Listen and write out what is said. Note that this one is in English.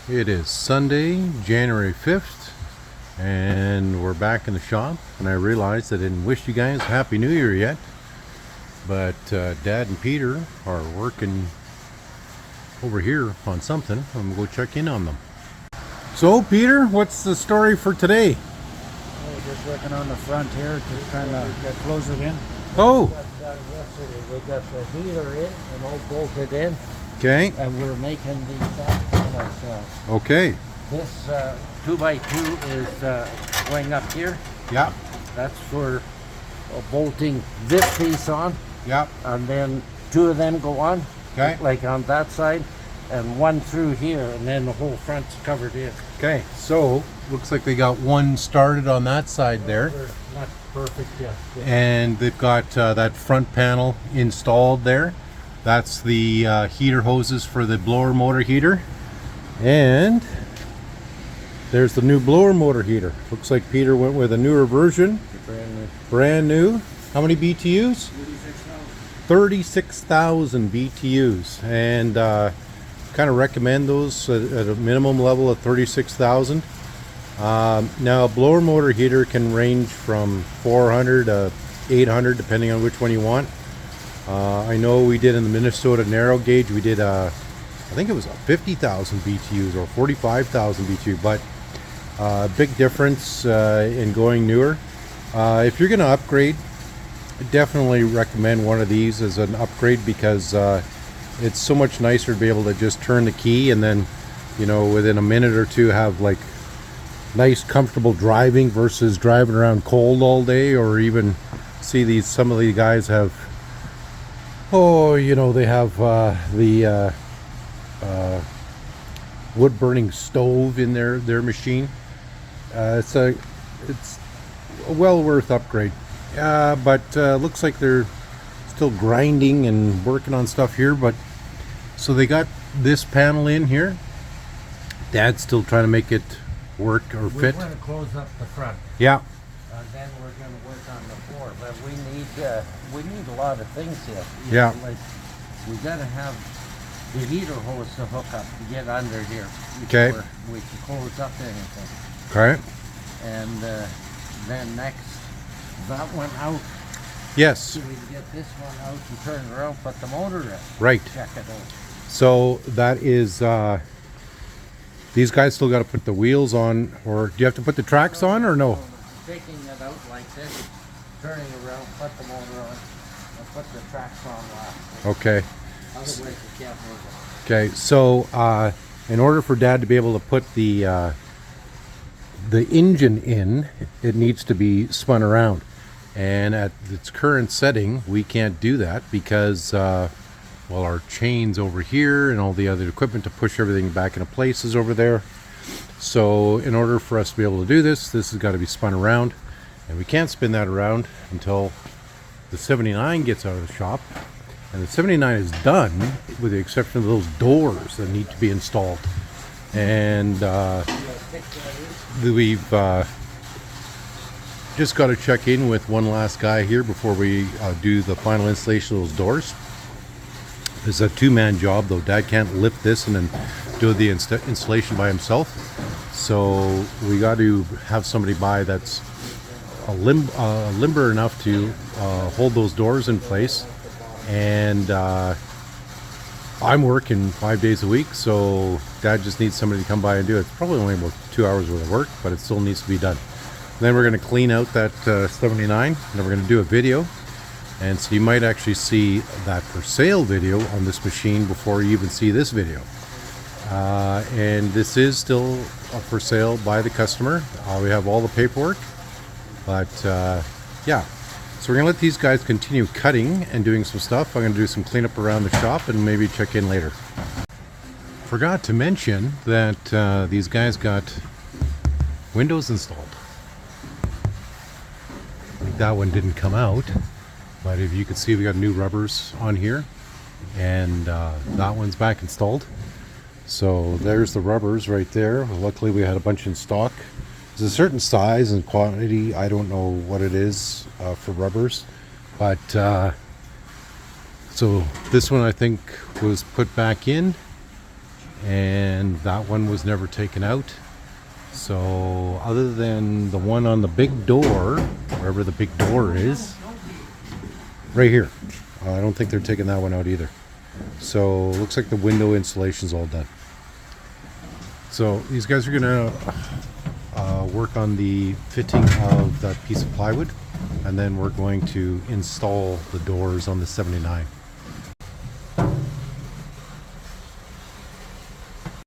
It is Sunday, January 5th, and we're back in the shop, and I realized I didn't wish you guys Happy New Year yet, but Dad and Peter are working over here on something. I'm going to go check in on them. So, Peter, what's the story for today? We're just working on the front here to kind of close it in. Oh! We got the heater in and all bolted in, Okay. and we're making the top ourselves. Okay. This 2x2 is going up here. Yeah. That's for bolting this piece on, Yeah. and then two of them go on, Okay. like on that side, and one through here, and then the whole front's covered in. Okay. So, looks like they got one started on that side there. We're not perfect yet. And they've got that front panel installed there. That's the heater hoses for the blower motor heater, and there's the new blower motor heater. Looks like Peter went with a newer version, brand new. How many BTUs? 36,000 BTUs, and kind of recommend those at a minimum level of 36,000. Now, a blower motor heater can range from 400 to 800 depending on which one you want. I know we did in the Minnesota narrow gauge, we did I think it was 50,000 BTUs or 45,000 BTU, but big difference in going newer. If you're going to upgrade, I definitely recommend one of these as an upgrade, because it's so much nicer to be able to just turn the key and then, you know, within a minute or two have like nice comfortable driving versus driving around cold all day. Or even see some of the guys have, they have the wood burning stove in their machine. It's a well worth upgrade, but looks like they're still grinding and working on stuff here. But so they got this panel in here. Dad's still trying to make it work or fit. We're going to close up the front. Yeah. And then we're going to work on the floor, but we need a lot of things here. Yeah. Like, we got to have the heater hose to hook up to get under here. Okay. We can close up anything. Okay. And then next, that one out. Yes. So we can get this one out and turn it around, put the motor in. Right. Check it out. So that is, these guys still got to put the wheels on, or do you have to put the tracks on, or no? Taking it out like this, turning around, put the motor on, and put the tracks on last. Okay. Otherwise you can't move Okay. So in order for Dad to be able to put the engine in, it needs to be spun around, and at its current setting, we can't do that because well, our chains over here and all the other equipment to push everything back into place is over there. So in order for us to be able to do this has got to be spun around, and we can't spin that around until the 79 gets out of the shop. And the 79 is done, with the exception of those doors that need to be installed. And we've just got to check in with one last guy here before we do the final installation of those doors. It's a two-man job, though. Dad can't lift this and then do the installation by himself. So we got to have somebody by that's limber enough to hold those doors in place. And I'm working 5 days a week, so Dad just needs somebody to come by and do it. It's probably only about 2 hours worth of work, but it still needs to be done. Then we're going to clean out that 79, and then we're going to do a video. And so you might actually see that for sale video on this machine before you even see this video. And this is still for sale by the customer. We have all the paperwork, but yeah. So we're gonna let these guys continue cutting and doing some stuff. I'm gonna do some cleanup around the shop and maybe check in later. Forgot to mention that these guys got windows installed. That one didn't come out. But if you can see, we got new rubbers on here, and that one's back installed. So there's the rubbers right there. Luckily we had a bunch in stock. There's a certain size and quantity, I don't know what it is for rubbers, but so this one I think was put back in, and that one was never taken out. So other than the one on the big door, wherever the big door is, right here, I don't think they're taking that one out either. So looks like the window installation's all done. So these guys are gonna work on the fitting of that piece of plywood, and then we're going to install the doors on the 79.